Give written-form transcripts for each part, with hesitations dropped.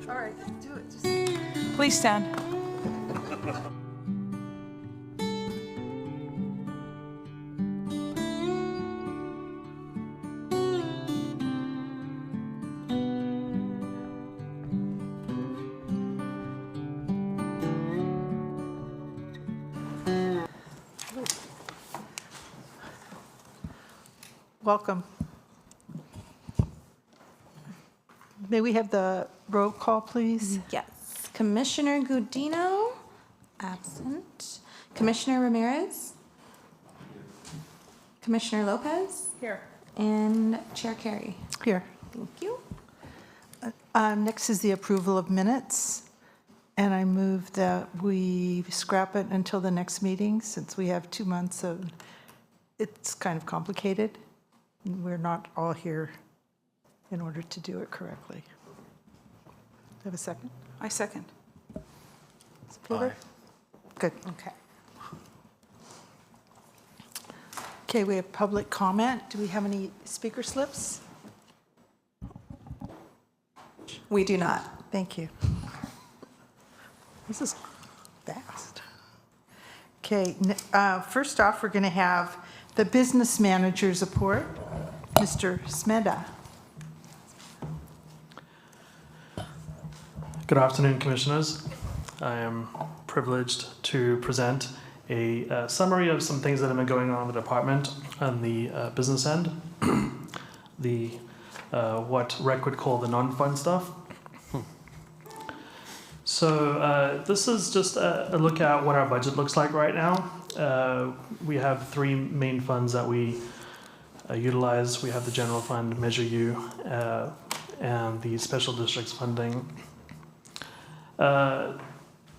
All right, do it. Please stand. Welcome. May we have the roll call, please? Yes. Commissioner Gudino, absent. Commissioner Ramirez. Commissioner Lopez. Here. And Chair Carey. Here. Thank you. Next is the approval of minutes. And I move that we scrap it until the next meeting, since we have 2 months of, it's kind of complicated. We're not all here in order to do it correctly. Have a second? I second. Supporter? Good, okay. Okay, we have public comment. Do we have any speaker slips? We do not. Thank you. This is fast. Okay, first off, we're going to have the business manager's report. Mr. Smeda. Good afternoon, Commissioners. I am privileged to present a summary of some things that have been going on in the department on the business end, the what Rec would call the non-fun stuff. So this is just a look at what our budget looks like right now. We have three main funds that we utilize. We have the general fund, Measure U, and the special districts funding.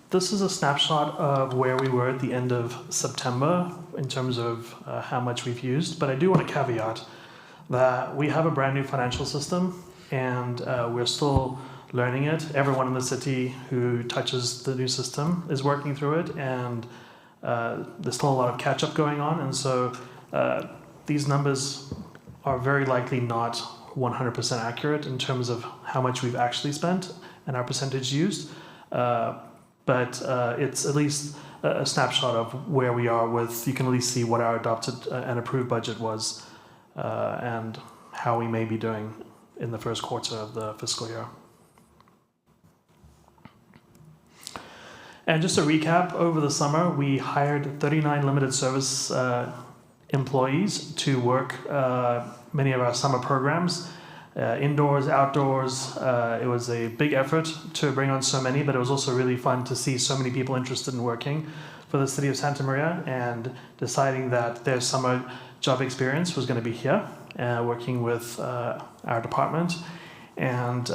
This is a snapshot of where we were at the end of September in terms of how much we've used, but I do want to caveat that we have a brand new financial system and we're still learning it. Everyone in the city who touches the new system is working through it, and there's still a lot of catch-up going on, and so these numbers are very likely not 100% accurate in terms of how much we've actually spent and our percentage used. But it's at least a snapshot of where we are with, you can at least see what our adopted and approved budget was and how we may be doing in the first quarter of the fiscal year. And just to recap, over the summer, we hired 39 limited service employees to work many of our summer programs. Indoors, outdoors. It was a big effort to bring on so many, but it was also really fun to see so many people interested in working for the city of Santa Maria and deciding that their summer job experience was going to be here, working with our department. And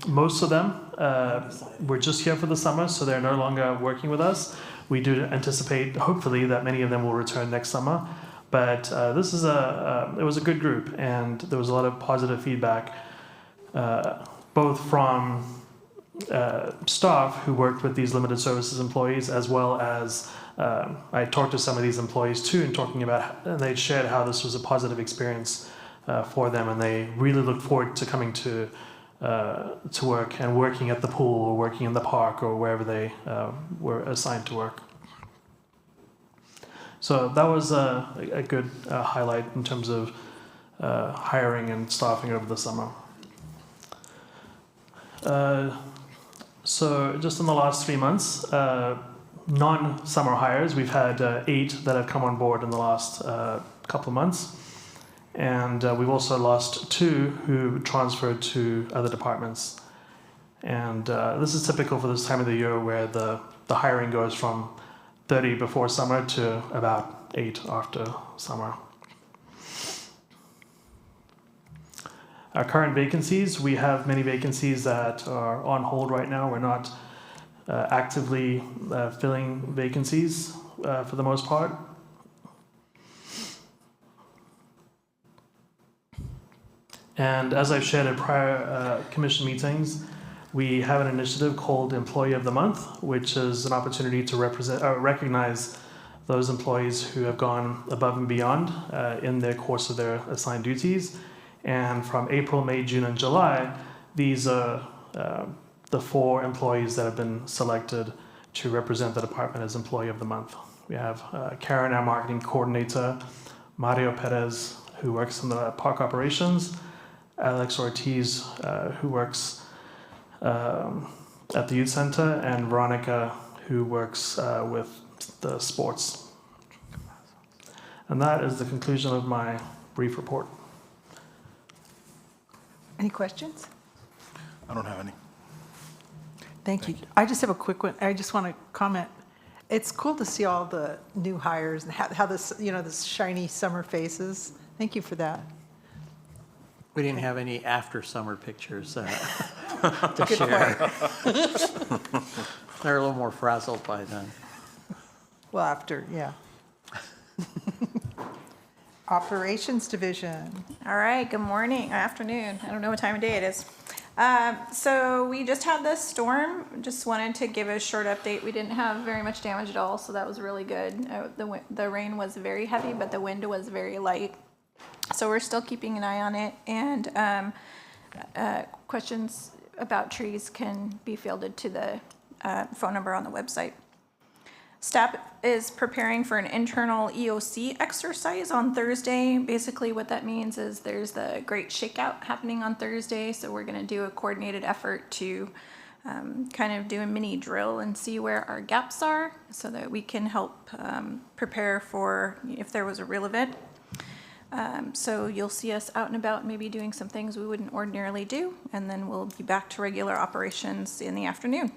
most of them were just here for the summer, so they're no longer working with us. We do anticipate, hopefully, that many of them will return next summer. But this is it was a good group, and there was a lot of positive feedback, both from staff who worked with these limited services employees, as well as I talked to some of these employees too, and they shared how this was a positive experience for them, and they really looked forward to coming to work and working at the pool or working in the park or wherever they were assigned to work. So that was a good highlight in terms of hiring and staffing over the summer. So just in the last 3 months, non-summer hires, we've had 8 that have come on board in the last couple of months. And we've also lost 2 who transferred to other departments. And this is typical for this time of the year, where the hiring goes from 30 before summer to about 8 after summer. Our current vacancies, we have many vacancies that are on hold right now. We're not actively filling vacancies for the most part. And as I've shared at prior commission meetings, we have an initiative called Employee of the Month, which is an opportunity to recognize those employees who have gone above and beyond in their course of their assigned duties. And from April, May, June, and July, these the 4 employees that have been selected to represent the department as Employee of the Month. We have Karen, our marketing coordinator, Mario Perez, who works in the park operations, Alex Ortiz, who works at the youth center, and Veronica, who works with the sports. And that is the conclusion of my brief report. Any questions? I don't have any. Thank you. I just have a quick one. I just want to comment. It's cool to see all the new hires and how this, this shiny summer faces. Thank you for that. We didn't have any after summer pictures to Good share. point. They're a little more frazzled by then. Well, after, yeah. Operations Division. All right, good morning, or afternoon. I don't know what time of day it is. So we just had this storm. Just wanted to give a short update. We didn't have very much damage at all, so that was really good. The rain was very heavy, but the wind was very light. So we're still keeping an eye on it, and questions about trees can be fielded to the phone number on the website. Staff is preparing for an internal EOC exercise on Thursday. Basically what that means is there's the Great Shakeout happening on Thursday, so we're going to do a coordinated effort to kind of do a mini drill and see where our gaps are so that we can help prepare for if there was a real event. So you'll see us out and about maybe doing some things we wouldn't ordinarily do, and then we'll be back to regular operations in the afternoon.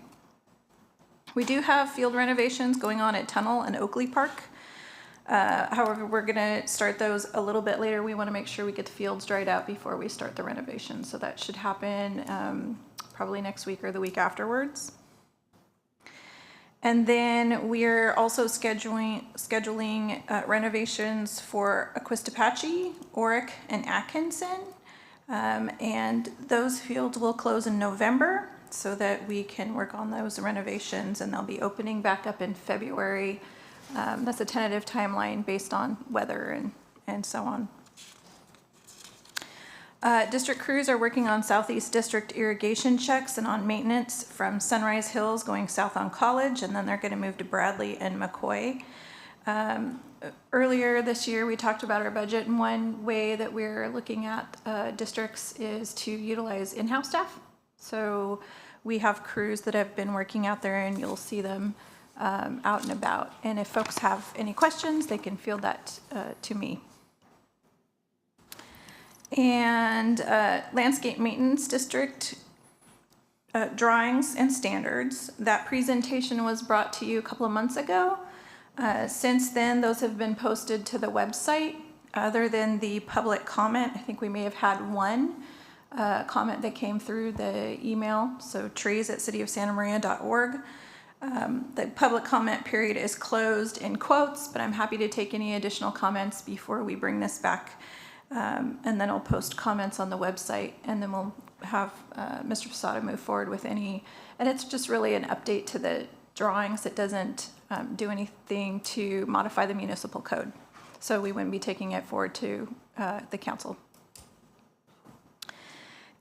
We do have field renovations going on at Tunnel and Oakley Park. However, we're gonna start those a little bit later. We wanna make sure we get the fields dried out before we start the renovation. So that should happen probably next week or the week afterwards. And then we're also scheduling renovations for Aquistapache, Oric, and Atkinson. And those fields will close in November so that we can work on those renovations, and they'll be opening back up in February. That's a tentative timeline based on weather and so on. District crews are working on Southeast District irrigation checks and on maintenance from Sunrise Hills going south on College, and then they're going to move to Bradley and McCoy. Earlier this year, we talked about our budget, and one way that we're looking at districts is to utilize in-house staff. So we have crews that have been working out there, and you'll see them out and about. And if folks have any questions, they can field that to me. And Landscape Maintenance District drawings and standards. That presentation was brought to you a couple of months ago. Since then, those have been posted to the website. Other than the public comment, I think we may have had one comment that came through the email. So trees@cityofsantamaria.org. The public comment period is closed in quotes, but I'm happy to take any additional comments before we bring this back. And then I'll post comments on the website, and then we'll have Mr. Posada move forward with any, and it's just really an update to the drawings. It doesn't do anything to modify the municipal code. So we wouldn't be taking it forward to the council.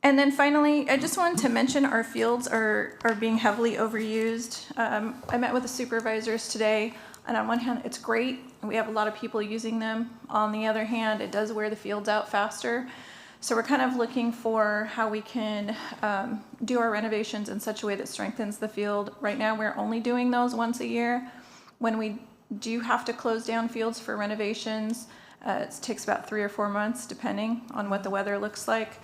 And then finally, I just wanted to mention our fields are being heavily overused. I met with the supervisors today, and on one hand, it's great. We have a lot of people using them. On the other hand, it does wear the fields out faster. So we're kind of looking for how we can do our renovations in such a way that strengthens the field. Right now, we're only doing those once a year. When we do have to close down fields for renovations, it takes about 3 or 4 months, depending on what the weather looks like.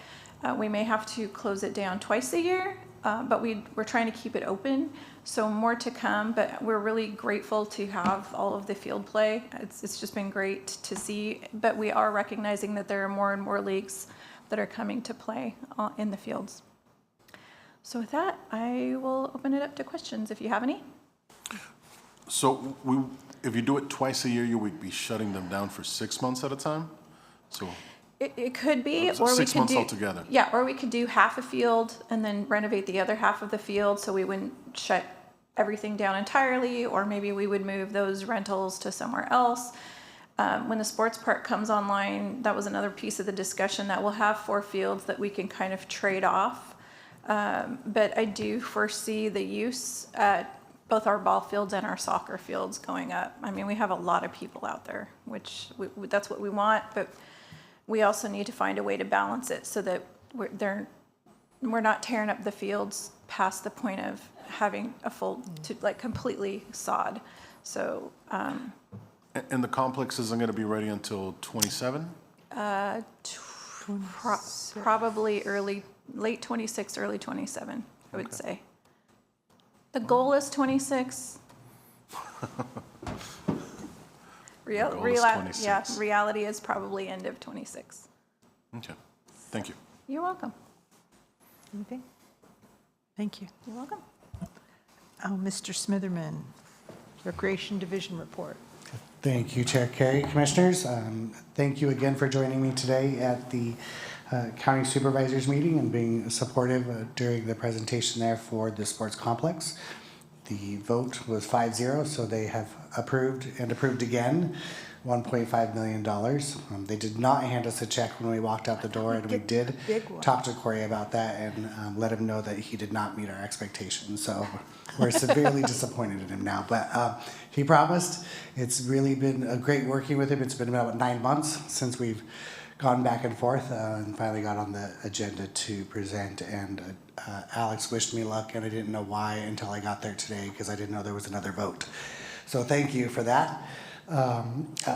We may have to close it down twice a year, but we're trying to keep it open. So more to come, but we're really grateful to have all of the field play. It's just been great to see, but we are recognizing that there are more and more leagues that are coming to play in the fields. So with that, I will open it up to questions if you have any. So if you do it twice a year, you would be shutting them down for 6 months at a time? So It could be, So or we 6 could months do altogether. Yeah, or we could do half a field and then renovate the other half of the field, so we wouldn't shut everything down entirely. Or maybe we would move those rentals to somewhere else. When the sports park comes online, that was another piece of the discussion, that we'll have 4 fields that we can kind of trade off But I do foresee the use at both our ball fields and our soccer fields going up. I mean, we have a lot of people out there, which that's what we want, but we also need to find a way to balance it so that we're not tearing up the fields past the point of having a full, to like completely sod. So, And the complex isn't going to be ready until 27? probably late 26, early 27, I would say. The goal is 26. goal is 26. Yeah, reality is probably end of 26. Okay, thank you. You're welcome. Anything? Thank you. You're welcome. Oh, Mr. Smitherman, Recreation Division report. Thank you, Chair Carey, Commissioners. Thank you again for joining me today at the County Supervisors meeting and being supportive during the presentation there for the sports complex. The vote was 5-0, so they have approved and approved again $1.5 million. They did not hand us a check when we walked out the door, and we did talk to Corey about that and let him know that he did not meet our expectations. So we're severely disappointed in him now. But he promised. It's really been great working with him. It's been about 9 months since we've gone back and forth and finally got on the agenda to present. And Alex wished me luck, and I didn't know why until I got there today because I didn't know there was another vote. So thank you for that.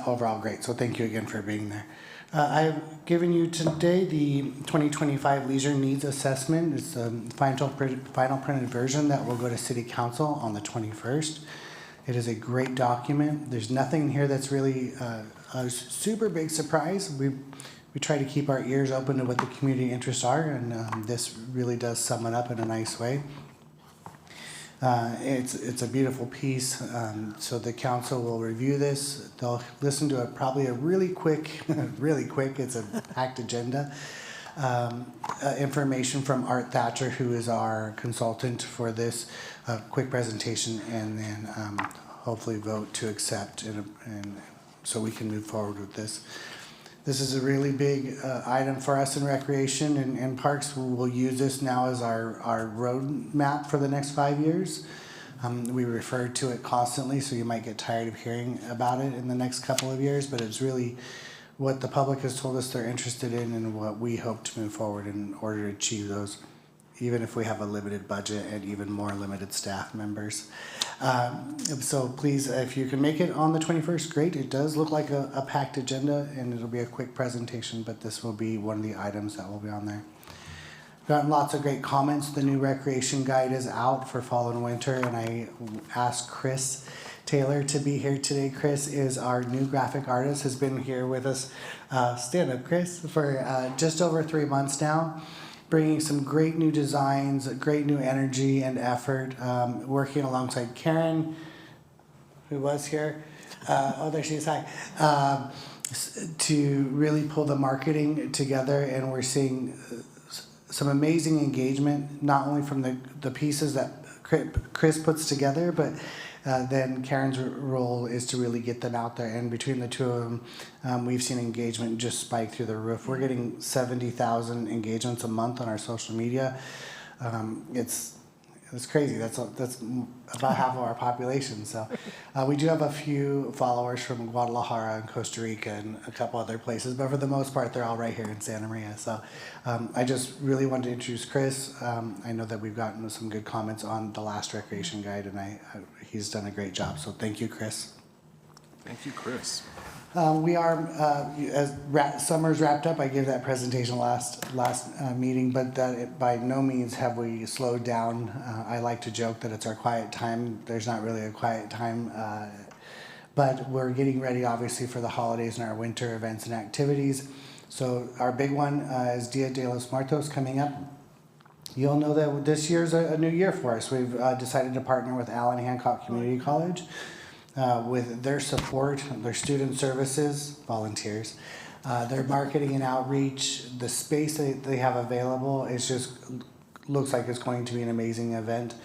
Overall great, so thank you again for being there. I've given you today the 2025 Leisure Needs Assessment. It's the final printed version that will go to City Council on the 21st. It is a great document. There's nothing here that's really a super big surprise. We try to keep our ears open to what the community interests are, and this really does sum it up in a nice way. It's a beautiful piece, so the council will review this. They'll listen to probably a really quick, it's a packed agenda. Information from Art Thatcher, who is our consultant for this quick presentation, and then hopefully vote to accept and so we can move forward with this. This is a really big item for us in recreation and parks. We'll use this now as our road map for the next 5 years. We refer to it constantly, so you might get tired of hearing about it in the next couple of years, but it's really what the public has told us they're interested in and what we hope to move forward in order to achieve those, even if we have a limited budget and even more limited staff members. So please, if you can make it on the 21st, great. It does look like a packed agenda, and it'll be a quick presentation, but this will be one of the items that will be on there. Gotten lots of great comments. The new recreation guide is out for fall and winter, and I asked Chris Taylor to be here today. Chris is our new graphic artist, has been here with us, stand up Chris, for just over 3 months now, bringing some great new designs, great new energy and effort, working alongside Karen, who was here. Oh, there she is, hi. To really pull the marketing together, and we're seeing some amazing engagement, not only from the pieces that Chris puts together, but then Karen's role is to really get them out there. And between the two of them, we've seen engagement just spike through the roof. We're getting 70,000 engagements a month on our social media. It's crazy. That's about half of our population. So we do have a few followers from Guadalajara and Costa Rica and a couple other places, but for the most part, they're all right here in Santa Maria. So I just really wanted to introduce Chris. I know that we've gotten some good comments on the last recreation guide, and he's done a great job. So thank you, Chris. Thank you, Chris. We are, as summer's wrapped up, I gave that presentation last meeting, but by no means have we slowed down. I like to joke that it's our quiet time. There's not really a quiet time, but we're getting ready, obviously, for the holidays and our winter events and activities. So our big one is Dia de los Muertos coming up. You'll know that this year's a new year for us. We've decided to partner with Allen Hancock Community College. With their support, their student services, volunteers, their marketing and outreach, the space that they have available, looks like it's going to be an amazing event.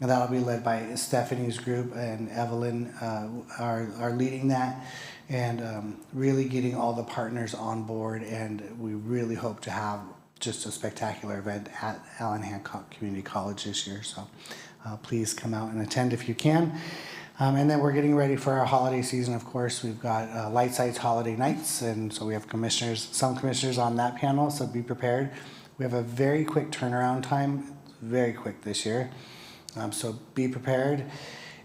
And that'll be led by Stephanie's group, and Evelyn are leading that, and really getting all the partners on board. And we really hope to have just a spectacular event at Allen Hancock Community College this year. So please come out and attend if you can. And then we're getting ready for our holiday season, of course. We've got Light Sites Holiday Nights, and so we have some commissioners on that panel, so be prepared. We have a very quick turnaround time, very quick this year, so be prepared.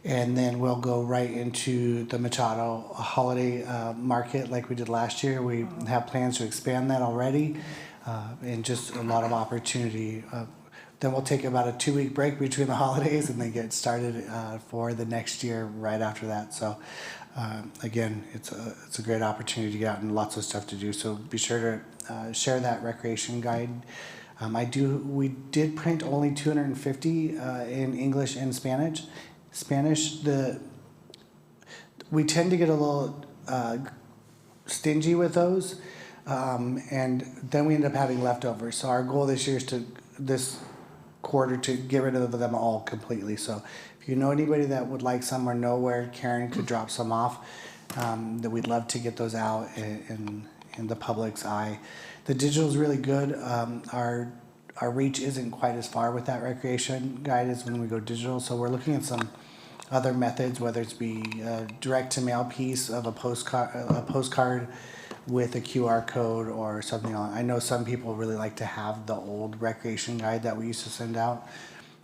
And then we'll go right into the Machado Holiday Market like we did last year. We have plans to expand that already, and just a lot of opportunity. Then we'll take about a 2-week break between the holidays and then get started for the next year right after that. So again, it's a great opportunity to get out and lots of stuff to do. So be sure to share that recreation guide. We did print only 250 in English and Spanish. We tend to get a little stingy with those, and then we end up having leftovers. So our goal this year is this quarter to get rid of them all completely. So if you know anybody that would like some or know where Karen could drop some off, that we'd love to get those out in the public's eye. The digital is really good. Our reach isn't quite as far with that recreation guide as when we go digital. So we're looking at some other methods, whether it's be a direct to mail piece of a postcard with a QR code or something on. I know some people really like to have the old recreation guide that we used to send out.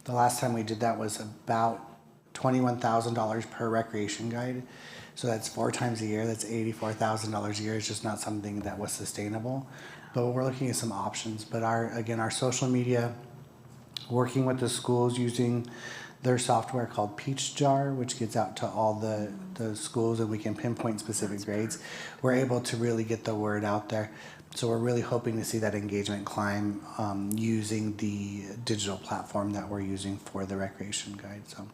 The last time we did that was about $21,000 per recreation guide. So that's 4 times a year. That's $84,000 a year. It's just not something that was sustainable. But we're looking at some options. But our social media, working with the schools using their software called Peach Jar, which gets out to all the schools and we can pinpoint specific grades. We're able to really get the word out there. So we're really hoping to see that engagement climb using the digital platform that we're using for the recreation guide. So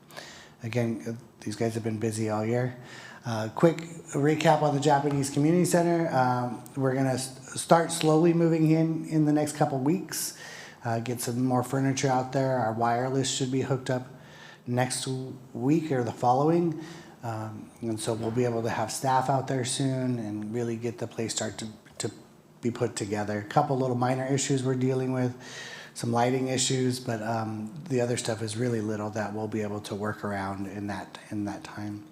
again, these guys have been busy all year. Quick recap on the Japanese Community Center. We're gonna start slowly moving in the next couple weeks. Get some more furniture out there. Our wireless should be hooked up next week or the following, and so we'll be able to have staff out there soon and really get the place start to be put together. A couple little minor issues we're dealing with, some lighting issues, but the other stuff is really little that we'll be able to work around in that time.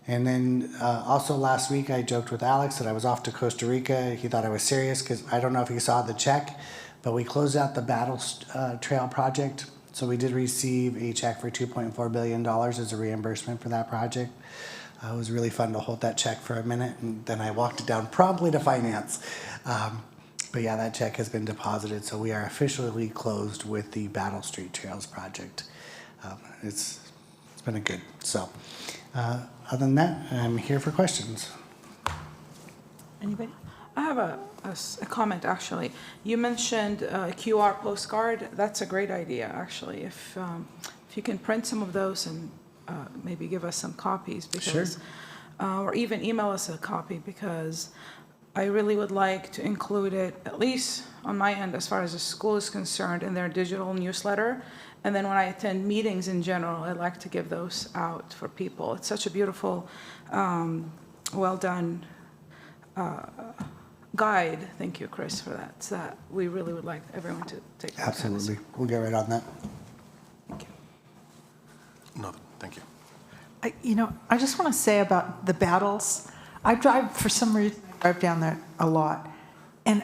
And then also last week I joked with Alex that I was off to Costa Rica. He thought I was serious because I don't know if he saw the check, but we closed out the Battle Trail project. So we did receive a check for $2.4 billion as a reimbursement for that project. It was really fun to hold that check for a minute, and then I walked it down promptly to finance. But yeah, that check has been deposited, so we are officially closed with the Battle Street Trails project. It's been a good. So other than that, I'm here for questions. Anybody? I have a comment, actually. You mentioned a QR postcard. That's a great idea, actually. If you can print some of those and maybe give us some copies, because, or even email us a copy, because I really would like to include it, at least on my end, as far as the school is concerned, in their digital newsletter. And then when I attend meetings in general, I like to give those out for people. It's such a beautiful, well done guide. Thank you, Chris, for that. So that we really would like everyone to take that. Absolutely. We'll get right on that. Thank you. No, thank you. I just want to say about the battles. For some reason, I drive down there a lot. And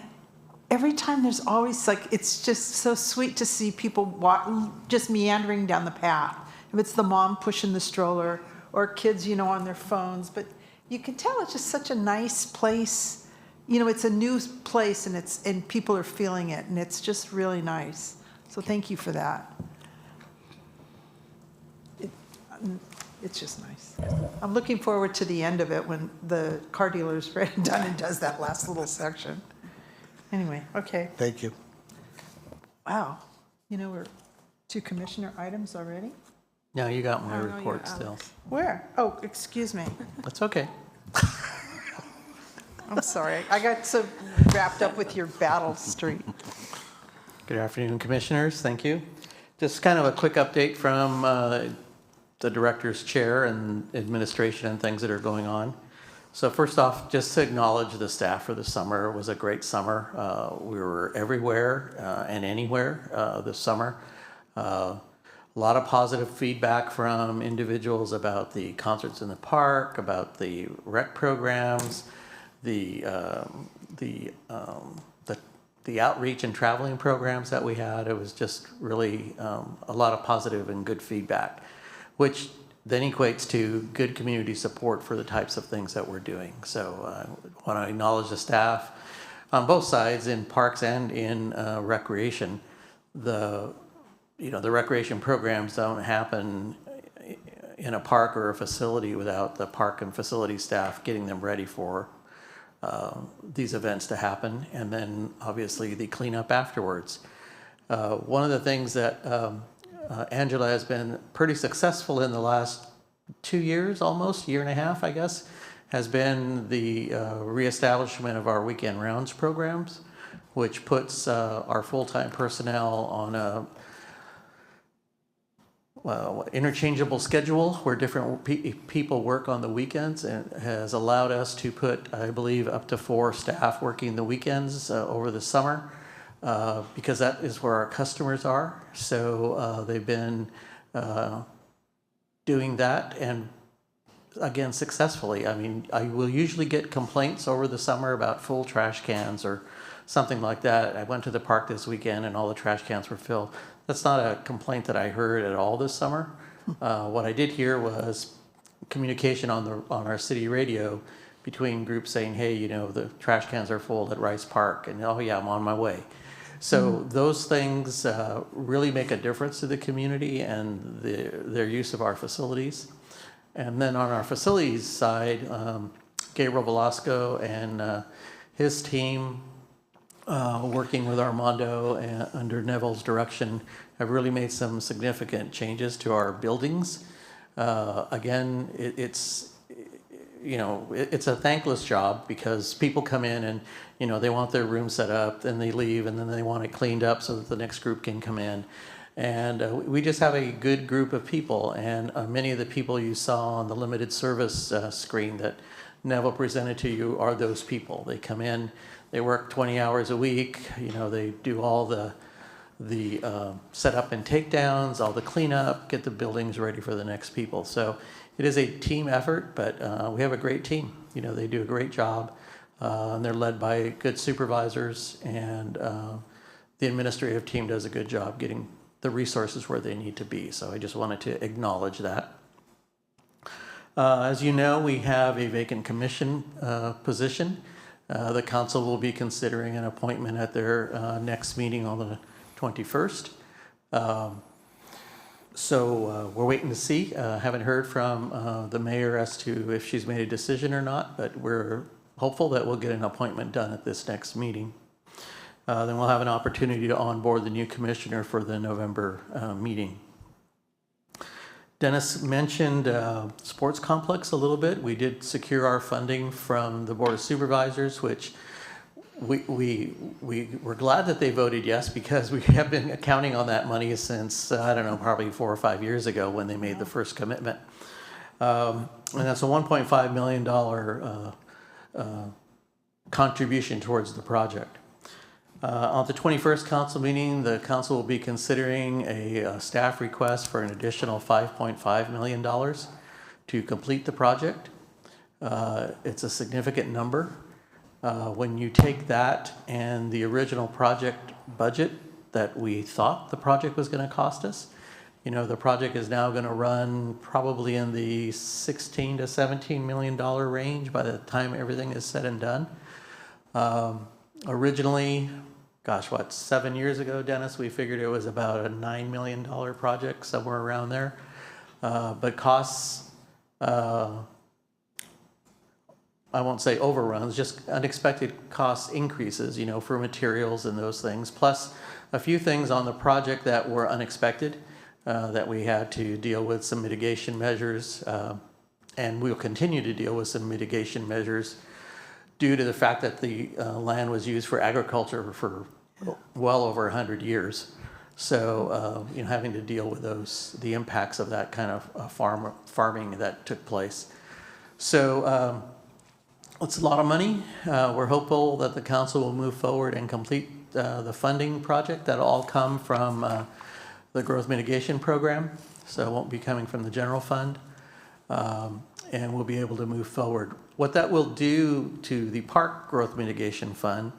every time there's always it's just so sweet to see people just meandering down the path. If it's the mom pushing the stroller or kids, on their phones. But you can tell it's just such a nice place. It's a new place and people are feeling it, and it's just really nice. So thank you for that. It's just nice. I'm looking forward to the end of it when the car dealer's ready and done and does that last little section. Anyway, okay. Thank you. Wow. We're to commissioner items already? No, you got my Oh, no, report you're still. Alex. Where? Oh, excuse me. That's okay. I'm sorry. I got so wrapped up with your Battle Street. Good afternoon, commissioners. Thank you. Just kind of a quick update from the director's chair and administration and things that are going on. So first off, just to acknowledge the staff for the summer. It was a great summer. We were everywhere and anywhere this summer. A lot of positive feedback from individuals about the concerts in the park, about the rec programs, the outreach and traveling programs that we had. It was just really a lot of positive and good feedback, which then equates to good community support for the types of things that we're doing. So I want to acknowledge the staff on both sides, in parks and in recreation. The recreation programs don't happen in a park or a facility without the park and facility staff getting them ready for these events to happen, and then obviously the cleanup afterwards. One of the things that Angela has been pretty successful in the last 2 years, almost, year and a half, I guess, has been the reestablishment of our weekend rounds programs, which puts our full-time personnel on a interchangeable schedule where different people work on the weekends, and has allowed us to put, I believe, up to 4 staff working the weekends over the summer, because that is where our customers are. So they've been doing that, and again, successfully. I mean, I will usually get complaints over the summer about full trash cans or something like that. I went to the park this weekend and all the trash cans were filled. That's not a complaint that I heard at all this summer. What I did hear was communication on our city radio between groups saying, hey, you know, the trash cans are full at Rice Park, and oh yeah, I'm on my way. So those things really make a difference to the community and their use of our facilities. And then on our facilities side, Gabriel Velasco and his team, working with Armando and under Neville's direction, have really made some significant changes to our buildings. Again, it's a thankless job because people come in and, you know, they want their room set up, then they leave, and then they want it cleaned up so that the next group can come in. And we just have a good group of people, and many of the people you saw on the limited service screen that Neville presented to you are those people. They come in, they work 20 hours a week, you know, they do all the setup and takedowns, all the cleanup, get the buildings ready for the next people. So it is a team effort, but we have a great team. You know, they do a great job, and they're led by good supervisors, and the administrative team does a good job getting the resources where they need to be. So I just wanted to acknowledge that. As you know, we have a vacant commission position. The council will be considering an appointment at their next meeting on the 21st. So we're waiting to see. Haven't heard from the mayor as to if she's made a decision or not, but we're hopeful that we'll get an appointment done at this next meeting. Then we'll have an opportunity to onboard the new commissioner for the November meeting. Dennis mentioned sports complex a little bit. We did secure our funding from the Board of Supervisors, which we were glad that they voted yes, because we have been counting on that money since, I don't know, probably 4 or 5 years ago when they made the first commitment. And that's a $1.5 million contribution towards the project. On the 21st council meeting, the council will be considering a staff request for an additional $5.5 million to complete the project. It's a significant number. When you take that and the original project budget that we thought the project was going to cost us, you know, the project is now going to run probably in the $16 to $17 million range by the time everything is said and done. Originally, gosh, 7 years ago, Dennis, we figured it was about a $9 million project, somewhere around there. But costs, I won't say overruns, just unexpected cost increases, you know, for materials and those things, plus a few things on the project that were unexpected, that we had to deal with some mitigation measures, and we'll continue to deal with some mitigation measures due to the fact that the land was used for agriculture for well over 100 years. So, you know, having to deal with the impacts of that kind of farming that took place. So, It's a lot of money. We're hopeful that the council will move forward and complete the funding project. That'll all come from the growth mitigation program, so it won't be coming from the general fund. And we'll be able to move forward. What that will do to the park growth mitigation fund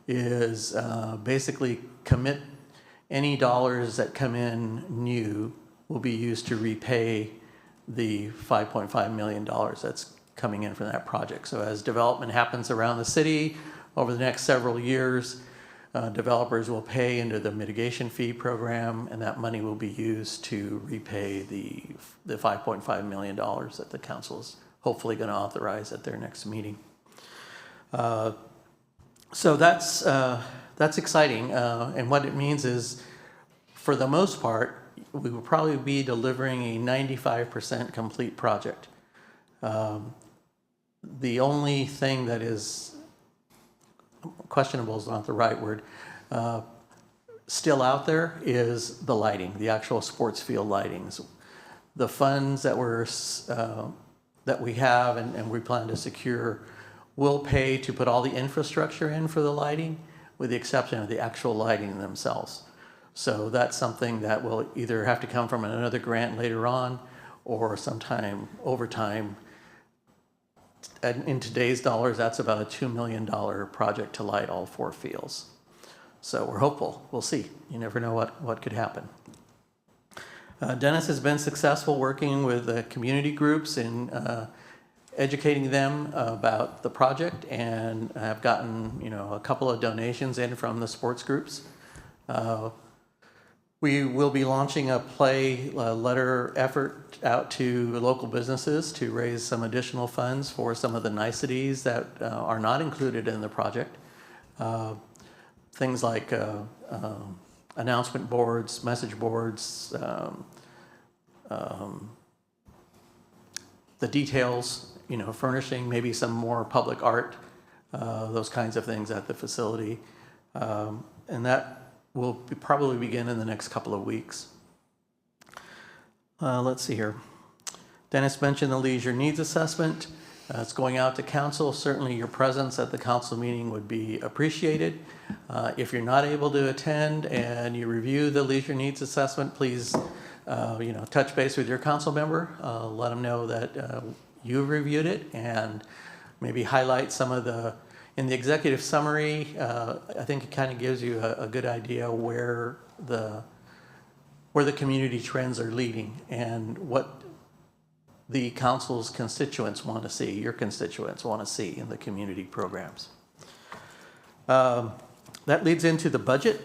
is basically commit any dollars that come in new will be used to repay the $5.5 million that's coming in from that project. So as development happens around the city over the next several years, developers will pay into the mitigation fee program, and that money will be used to repay the $5.5 million that the council is hopefully going to authorize at their next meeting. So that's exciting, and what it means is, for the most part, we will probably be delivering a 95% complete project. The only thing that is questionable is not the right word, still out there is the lighting, the actual sports field lightings. The funds that we have and we plan to secure will pay to put all the infrastructure in for the lighting, with the exception of the actual lighting themselves. So that's something that will either have to come from another grant later on, or sometime over time. In today's dollars, that's about a $2 million project to light all 4 fields. So we're hopeful. We'll see. You never know what could happen. Dennis has been successful working with community groups in educating them about the project, and have gotten a couple of donations in from the sports groups. We will be launching a play letter effort out to local businesses to raise some additional funds for some of the niceties that are not included in the project. Things like announcement boards, message boards, the details, furnishing maybe some more public art, those kinds of things at the facility. And that will probably begin in the next couple of weeks. Let's see here. Dennis mentioned the leisure needs assessment. It's going out to council. Certainly your presence at the council meeting would be appreciated. If you're not able to attend and you review the leisure needs assessment, please touch base with your council member. Let them know that you've reviewed it, and maybe highlight some of in the executive summary. I think it kind of gives you a good idea where the community trends are leading and what the council's constituents want to see, your constituents want to see in the community programs. That leads into the budget.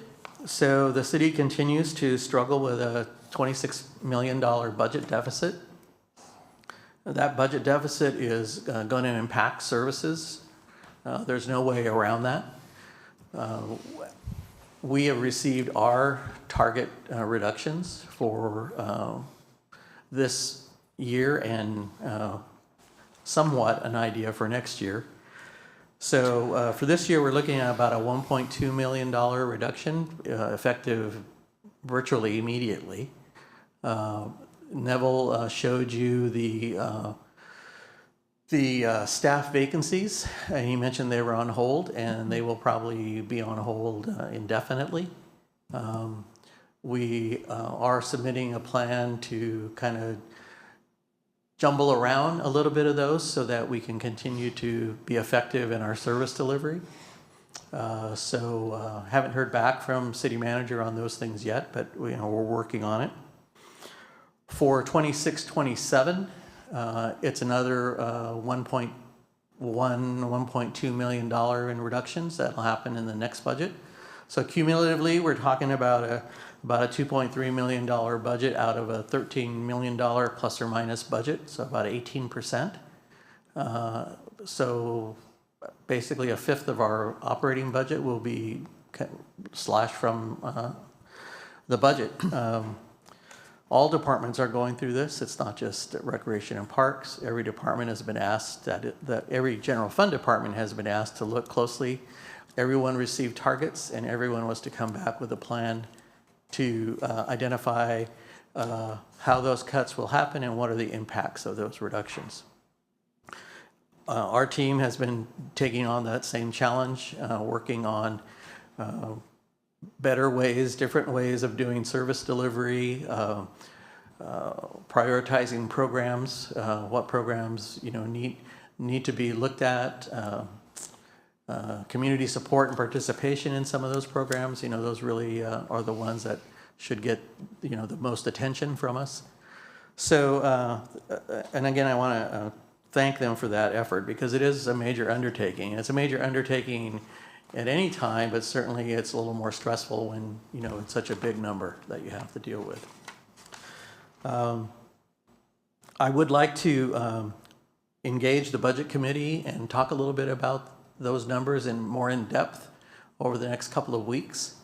So the city continues to struggle with a $26 million budget deficit. That budget deficit is going to impact services. There's no way around that. We have received our target reductions for this year, and somewhat an idea for next year. So for this year, we're looking at about a $1.2 million reduction, effective virtually immediately. Neville showed you the staff vacancies, and he mentioned they were on hold, and they will probably be on hold indefinitely. We are submitting a plan to kind of jumble around a little bit of those so that we can continue to be effective in our service delivery. Haven't heard back from city manager on those things yet, but we're working on it. For 26-27, it's another $1.2 million in reductions that'll happen in the next budget. So cumulatively, we're talking about a $2.3 million budget out of a $13 million plus or minus budget, so about 18%. So basically a fifth of our operating budget will be slashed from the budget. All departments are going through this. It's not just Recreation and Parks. Every department has been asked, every general fund department has been asked to look closely. Everyone received targets, and everyone was to come back with a plan to identify how those cuts will happen and what are the impacts of those reductions. Our team has been taking on that same challenge, working on better ways, different ways of doing service delivery, prioritizing programs, what programs need to be looked at, community support and participation in some of those programs. Those really are the ones that should get the most attention from us. So, and again, I want to thank them for that effort, because it is a major undertaking. It's a major undertaking at any time, but certainly it's a little more stressful when it's such a big number that you have to deal with. I would like to engage the budget committee and talk a little bit about those numbers more in depth over the next couple of weeks.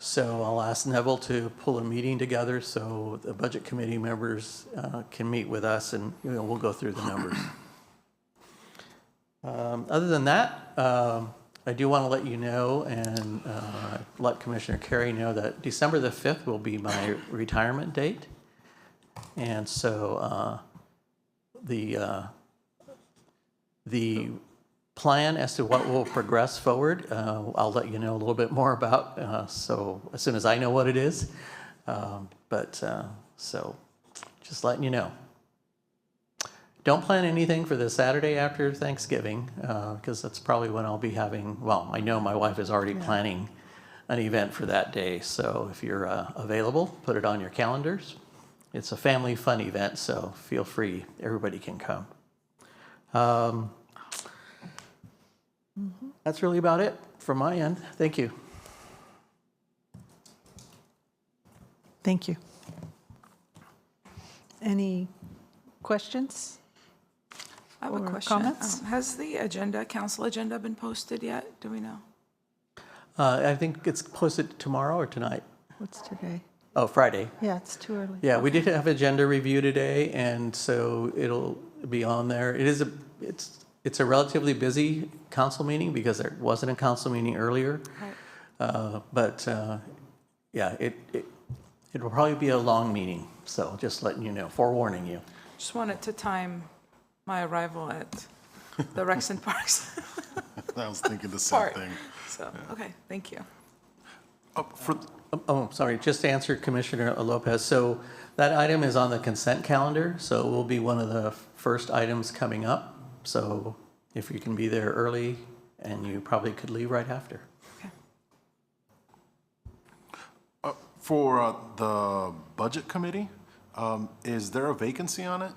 So I'll ask Neville to pull a meeting together so the budget committee members can meet with us, and we'll go through the numbers. Other than that, I do want to let you know and let Commissioner Carey know that December the 5th will be my retirement date. And so the plan as to what will progress forward, I'll let you know a little bit more about, so as soon as I know what it is. So just letting you know. Don't plan anything for the Saturday after Thanksgiving, because that's probably when I'll be having, well, I know my wife is already planning an event for that day. So if you're available, put it on your calendars. It's a family fun event, so feel free. Everybody can come. That's really about it from my end. Thank you. Thank you. Any questions? I have a Or question. comments? Has the council agenda been posted yet? Do we know? I think it's posted tomorrow or tonight. What's today? Oh, Friday. Yeah, it's too early. Yeah, we did have agenda review today, and so it'll be on there. It's a relatively busy council meeting because there wasn't a council meeting earlier. Right. Yeah, it'll probably be a long meeting. So just letting you know, forewarning you. Just wanted to time my arrival at the Rexon Parks I was thinking the same part. thing. So, okay, thank you. Sorry, just to answer Commissioner Lopez. So that item is on the consent calendar, so it will be one of the first items coming up. So if you can be there early, and you probably could leave right after. Okay. For the budget committee, is there a vacancy on it?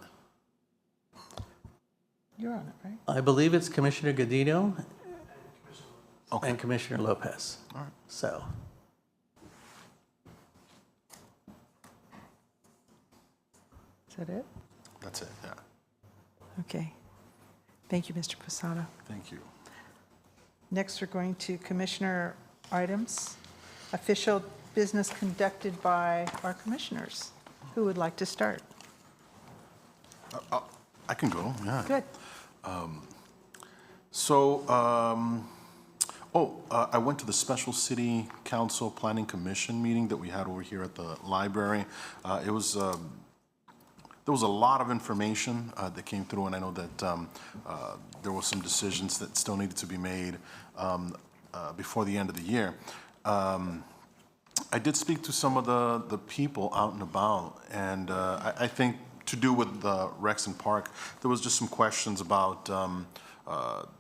You're on it, right? I believe it's Commissioner Godino Okay. and Commissioner Lopez. All right. So, Is that it? That's it, yeah. Okay. Thank you, Mr. Posada. Thank you. Next, we're going to commissioner items. Official business conducted by our commissioners. Who would like to start? I can go, yeah. Good. I went to the Special City Council Planning Commission meeting that we had over here at the library. There was a lot of information that came through, and I know that there were some decisions that still needed to be made before the end of the year. I did speak to some of the people out and about, and I think to do with the Rexon Park, there was just some questions about,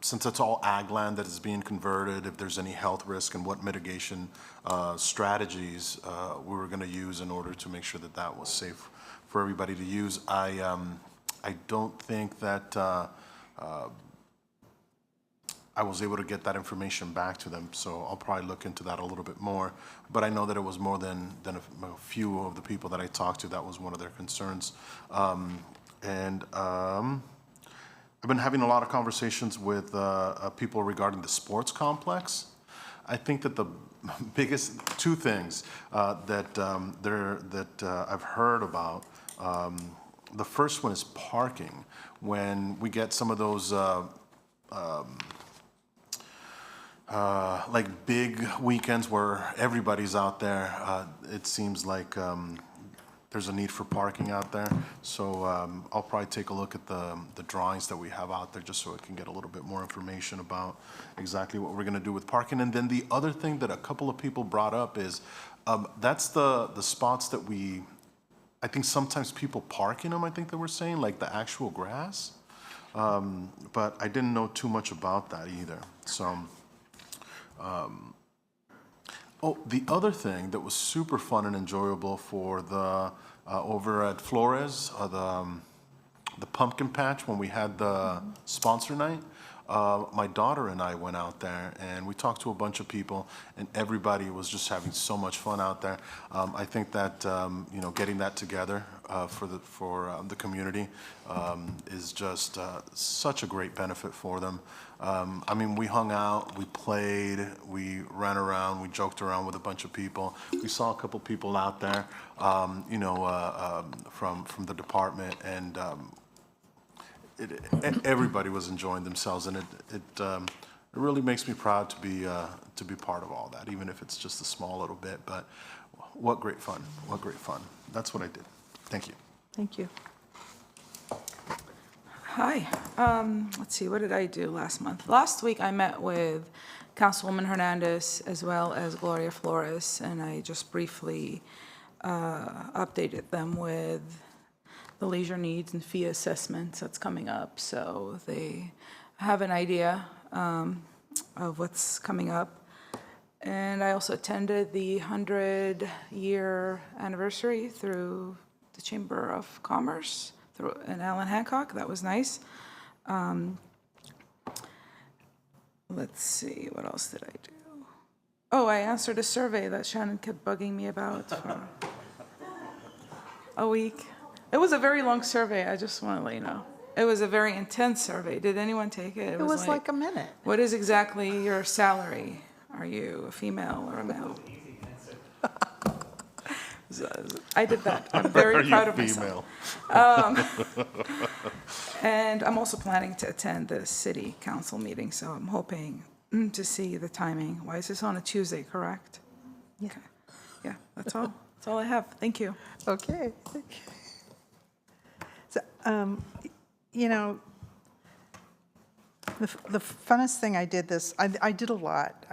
since it's all ag land that is being converted, if there's any health risk and what mitigation strategies we were going to use in order to make sure that that was safe for everybody to use. I don't think that I was able to get that information back to them, so I'll probably look into that a little bit more. But I know that it was more than a few of the people that I talked to, that was one of their concerns. I've been having a lot of conversations with people regarding the sports complex. I think that the biggest two things that I've heard about, the first one is parking. When we get some of those like big weekends where everybody's out there, it seems like there's a need for parking out there. So I'll probably take a look at the drawings that we have out there just so I can get a little bit more information about exactly what we're going to do with parking. And then the other thing that a couple of people brought up is that's the spots that I think sometimes people park in them, I think they were saying, like the actual grass. But I didn't know too much about that either. So, oh, the other thing that was super fun and enjoyable for the over at Flores, the pumpkin patch when we had the sponsor night. My daughter and I went out there and we talked to a bunch of people, and everybody was just having so much fun out there. I think that getting that together for the community is just such a great benefit for them. I mean, we hung out, we played, we ran around, we joked around with a bunch of people. We saw a couple people out there, from the department, and everybody was enjoying themselves, and it really makes me proud to be part of all that, even if it's just a small little bit. But what great fun! What great fun! That's what I did. Thank you. Thank you. Hi. Let's see, what did I do last month? Last week, I met with Councilwoman Hernandez as well as Gloria Flores, and I just briefly updated them with the leisure needs and fee assessments that's coming up, so they have an idea of what's coming up. And I also attended the 100-year anniversary through the Chamber of Commerce in Allen Hancock. That was nice. Let's see, what else did I do? Oh, I answered a survey that Shannon kept bugging me about for a week. It was a very long survey, I just want to let you know. It was a very intense survey. Did anyone take it? It was like a minute. What is exactly your salary? Are you a female or a male? I did that. I'm very proud of myself. And I'm also planning to attend the city council meeting, so I'm hoping to see the timing. Why is this on a Tuesday, correct? Yeah. Okay. Yeah, that's all. That's all I have. Thank you. Okay. So, the funnest thing I did I did a lot.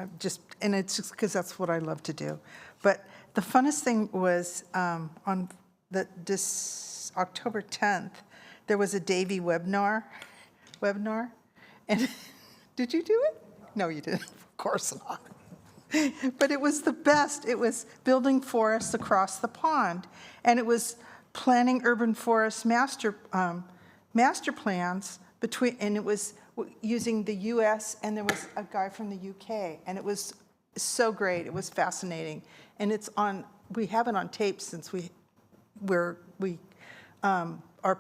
And it's just because that's what I love to do. But the funnest thing was on this October 10th, there was a Davy webinar. And did you do it? No, you didn't. Of course not. But it was the best. It was building forests across the pond, and it was planning urban forest master plans and it was using the U.S. and there was a guy from the U.K. and it was so great. It was fascinating, and we have it on tape since we are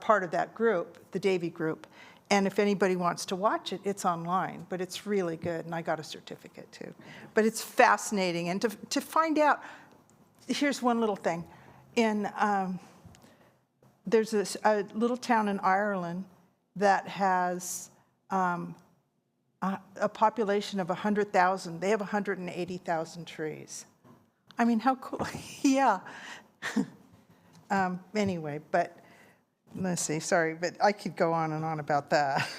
part of that group, the Davy group. And if anybody wants to watch it, it's online, but it's really good, and I got a certificate too. But it's fascinating, and to find out, here's one little thing. There's a little town in Ireland that has a population of 100,000. They have 180,000 trees. I mean, how cool, yeah. Anyway, but let's see, sorry, but I could go on and on about that.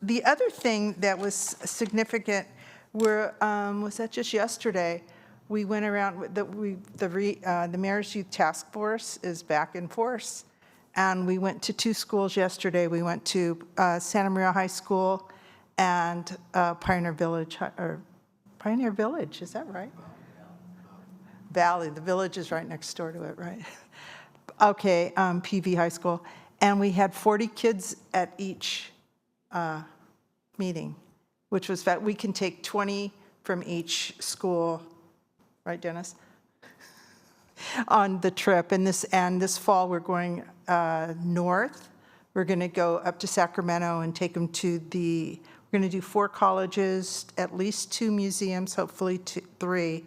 The other thing that was significant was that just yesterday, we went around, the Mayor's Youth Task Force is back in force, and we went to 2 schools yesterday. We went to Santa Maria High School and Pioneer Village, is that right? Valley, the village is right next door to it, right? Okay, PV High School. And we had 40 kids at each meeting, which was that we can take 20 from each school, right, Dennis? On the trip. And this fall, we're going north. We're going to go up to Sacramento and take them to we're going to do 4 colleges, at least 2 museums, hopefully 3,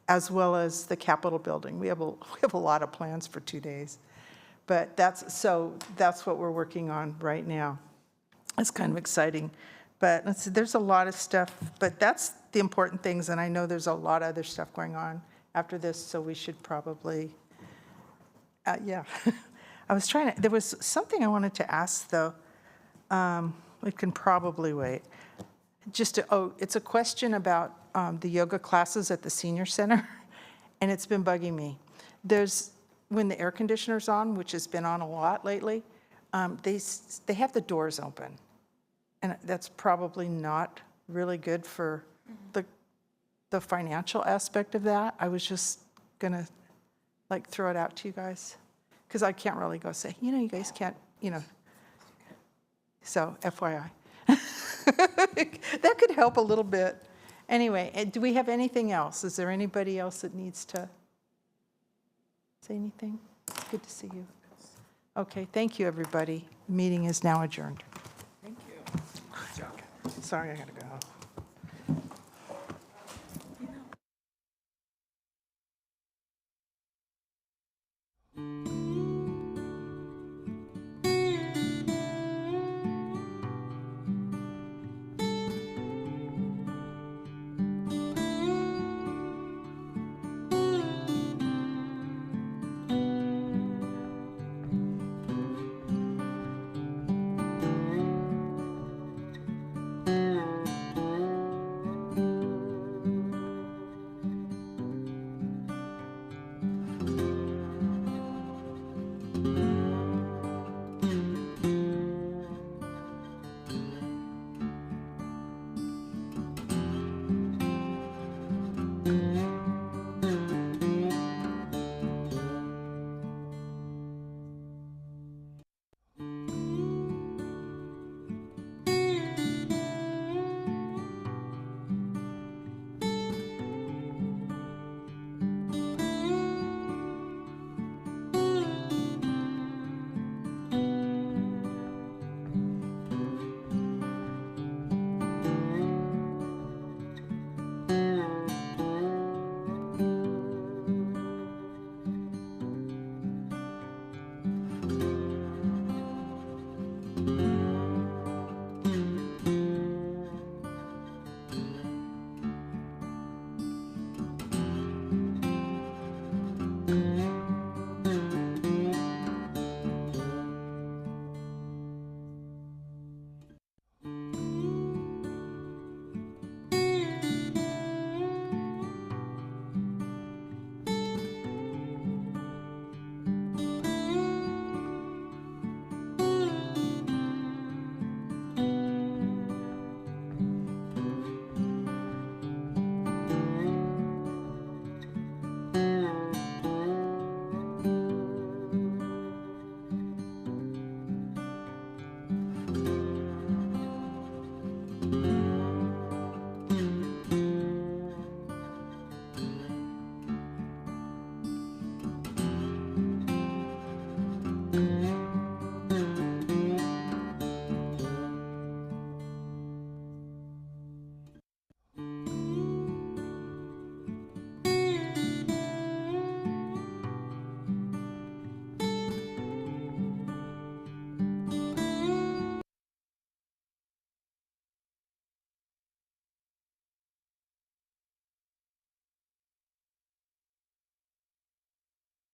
as well as the Capitol building. We have a lot of plans for 2 days. But that's what we're working on right now. It's kind of exciting. But there's a lot of stuff, but that's the important things, and I know there's a lot of other stuff going on after this, so we should probably, yeah. I was trying to, there was something I wanted to ask, though. It can probably wait. It's a question about the yoga classes at the senior center, and it's been bugging me. When the air conditioner's on, which has been on a lot lately, they have the doors open. And that's probably not really good for the financial aspect of that. I was just gonna throw it out to you guys, because I can't really go say, you guys can't, so FYI. That could help a little bit. Anyway, do we have anything else? Is there anybody else that needs to say anything? Good to see you. Okay, thank you, everybody. The meeting is now adjourned. Thank you. Sorry, I gotta go.